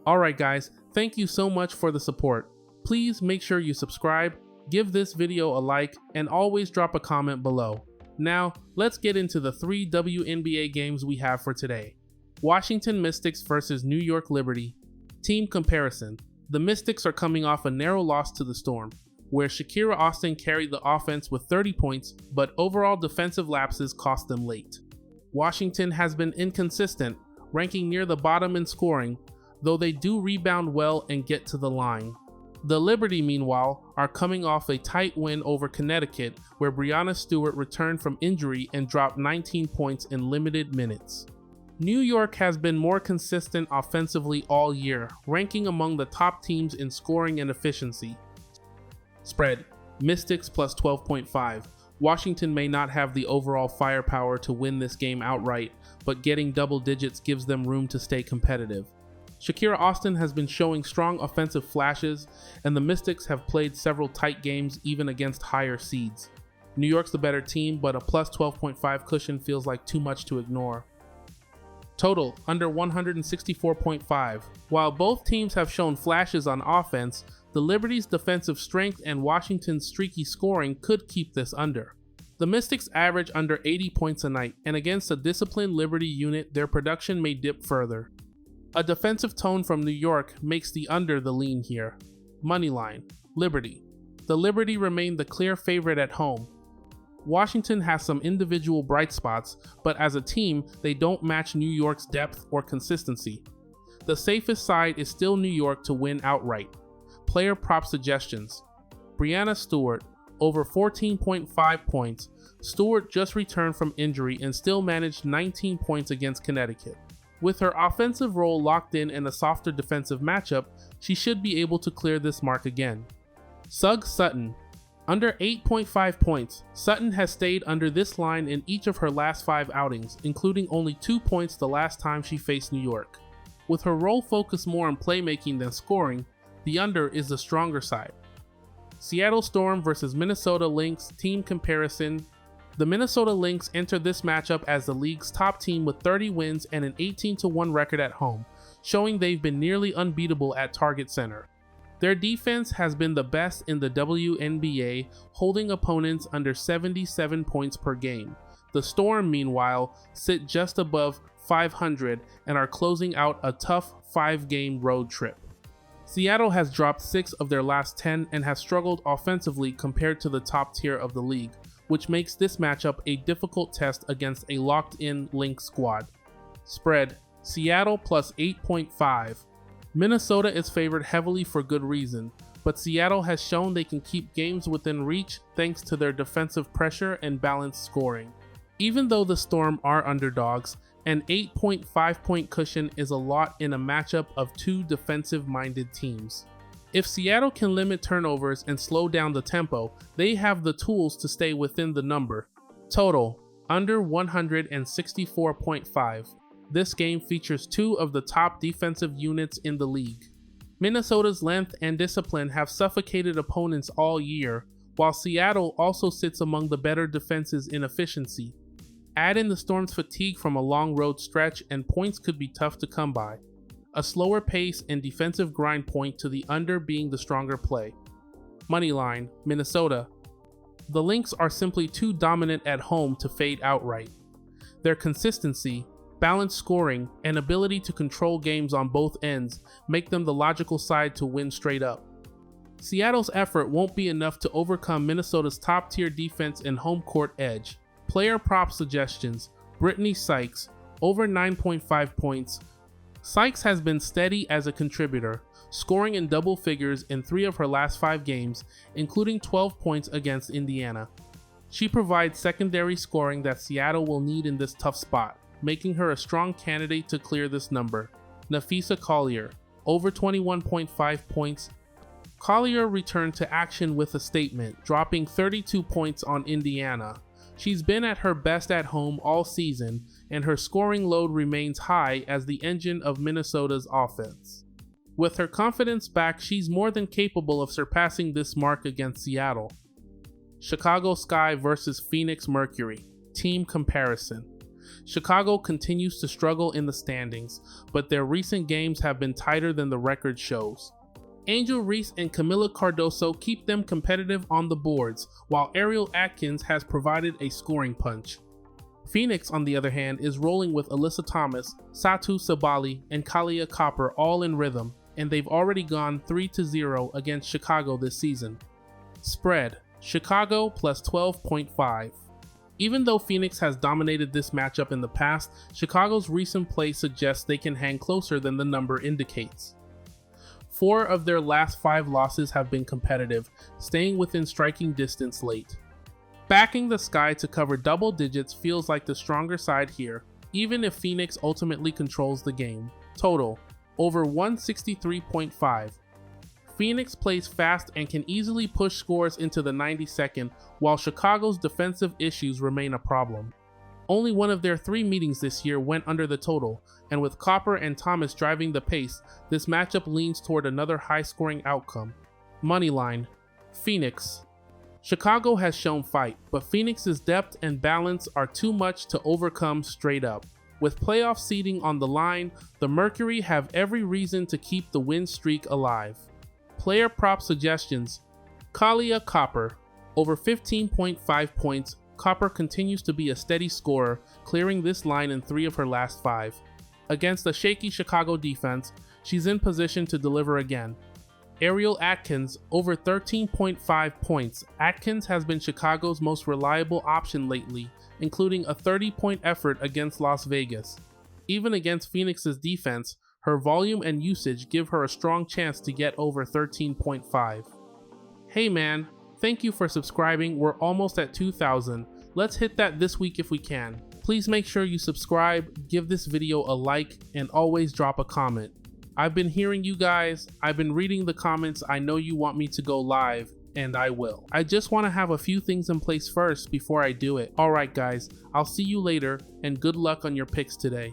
Alright guys, thank you so much for the support. Please make sure you subscribe, give this video a like, and always drop a comment below. Now, let's get into the 3 WNBA games we have for today. Washington Mystics versus New York Liberty. Team comparison. The Mystics are coming off a narrow loss to the Storm, where Shakira Austin carried the offense with 30 points, but overall defensive lapses cost them late. Washington has been inconsistent, ranking near the bottom in scoring, though they do rebound well and get to the line. The Liberty, meanwhile, are coming off a tight win over Connecticut, where Breanna Stewart returned from injury and dropped 19 points in limited minutes. New York has been more consistent offensively all year, ranking among the top teams in scoring and efficiency. Spread: Mystics plus 12.5. Washington may not have the overall firepower to win this game outright, but getting double digits gives them room to stay competitive. Shakira Austin has been showing strong offensive flashes, and the Mystics have played several tight games even against higher seeds. New York's the better team, but a plus 12.5 cushion feels like too much to ignore. Total, under 164.5. While both teams have shown flashes on offense, the Liberty's defensive strength and Washington's streaky scoring could keep this under. The Mystics average under 80 points a night, and against a disciplined Liberty unit, their production may dip further. A defensive tone from New York makes the under the lean here. Moneyline: Liberty. The Liberty remain the clear favorite at home. Washington has some individual bright spots, but as a team, they don't match New York's depth or consistency. The safest side is still New York to win outright. Player prop suggestions: Breanna Stewart, over 14.5 points. Stewart just returned from injury and still managed 19 points against Connecticut. With her offensive role locked in and a softer defensive matchup, she should be able to clear this mark again. Suggs Sutton, under 8.5 points. Sutton has stayed under this line in each of her last 5 outings, including only 2 points the last time she faced New York. With her role focused more on playmaking than scoring, the under is the stronger side. Seattle Storm versus Minnesota Lynx team comparison. The Minnesota Lynx entered this matchup as the league's top team with 30 wins and an 18-1 record at home, showing they've been nearly unbeatable at Target Center. Their defense has been the best in the WNBA, holding opponents under 77 points per game. The Storm, meanwhile, sit just above 500 and are closing out a tough 5-game road trip. Seattle has dropped 6 of their last 10 and has struggled offensively compared to the top tier of the league, which makes this matchup a difficult test against a locked-in Lynx squad. Spread: Seattle plus 8.5. Minnesota is favored heavily for good reason, but Seattle has shown they can keep games within reach thanks to their defensive pressure and balanced scoring. Even though the Storm are underdogs, an 8.5 point cushion is a lot in a matchup of 2 defensive-minded teams. If Seattle can limit turnovers and slow down the tempo, they have the tools to stay within the number. Total, under 164.5. This game features 2 of the top defensive units in the league. Minnesota's length and discipline have suffocated opponents all year, while Seattle also sits among the better defenses in efficiency. Add in the Storm's fatigue from a long road stretch and points could be tough to come by. A slower pace and defensive grind point to the under being the stronger play. Moneyline: Minnesota. The Lynx are simply too dominant at home to fade outright. Their consistency, balanced scoring, and ability to control games on both ends make them the logical side to win straight up. Seattle's effort won't be enough to overcome Minnesota's top-tier defense and home court edge. Player prop suggestions: Brittany Sykes, over 9.5 points. Sykes has been steady as a contributor, scoring in double figures in 3 of her last 5 games, including 12 points against Indiana. She provides secondary scoring that Seattle will need in this tough spot, making her a strong candidate to clear this number. Napheesa Collier, over 21.5 points. Collier returned to action with a statement, dropping 32 points on Indiana. She's been at her best at home all season, and her scoring load remains high as the engine of Minnesota's offense. With her confidence back, she's more than capable of surpassing this mark against Seattle. Chicago Sky versus Phoenix Mercury. Team comparison. Chicago continues to struggle in the standings, but their recent games have been tighter than the record shows. Angel Reese and Camila Cardoso keep them competitive on the boards, while Ariel Atkins has provided a scoring punch. Phoenix, on the other hand, is rolling with Alyssa Thomas, Satu Sabali, and Kalia Copper all in rhythm, and they've already gone 3-0 against Chicago this season. Spread: Chicago plus 12.5. Even though Phoenix has dominated this matchup in the past, Chicago's recent play suggests they can hang closer than the number indicates. 4 of their last 5 losses have been competitive, staying within striking distance late. Backing the Sky to cover double digits feels like the stronger side here, even if Phoenix ultimately controls the game. Total: over 163.5. Phoenix plays fast and can easily push scores into the 92nd, while Chicago's defensive issues remain a problem. Only one of their 3 meetings this year went under the total, and with Copper and Thomas driving the pace, this matchup leans toward another high-scoring outcome. Moneyline: Phoenix. Chicago has shown fight, but Phoenix's depth and balance are too much to overcome straight up. With playoff seeding on the line, the Mercury have every reason to keep the win streak alive. Player prop suggestions: Kalia Copper, over 15.5 points. Copper continues to be a steady scorer, clearing this line in 3 of her last 5. Against a shaky Chicago defense, she's in position to deliver again. Ariel Atkins, over 13.5 points. Atkins has been Chicago's most reliable option lately, including a 30-point effort against Las Vegas. Even against Phoenix's defense, her volume and usage give her a strong chance to get over 13.5. Hey man, thank you for subscribing. We're almost at 2,000. Let's hit that this week if we can. Please make sure you subscribe, give this video a like, and always drop a comment. I've been hearing you guys, I've been reading the comments. I know you want me to go live, and I will. I just want to have a few things in place first before I do it. Alright guys, I'll see you later, and good luck on your picks today.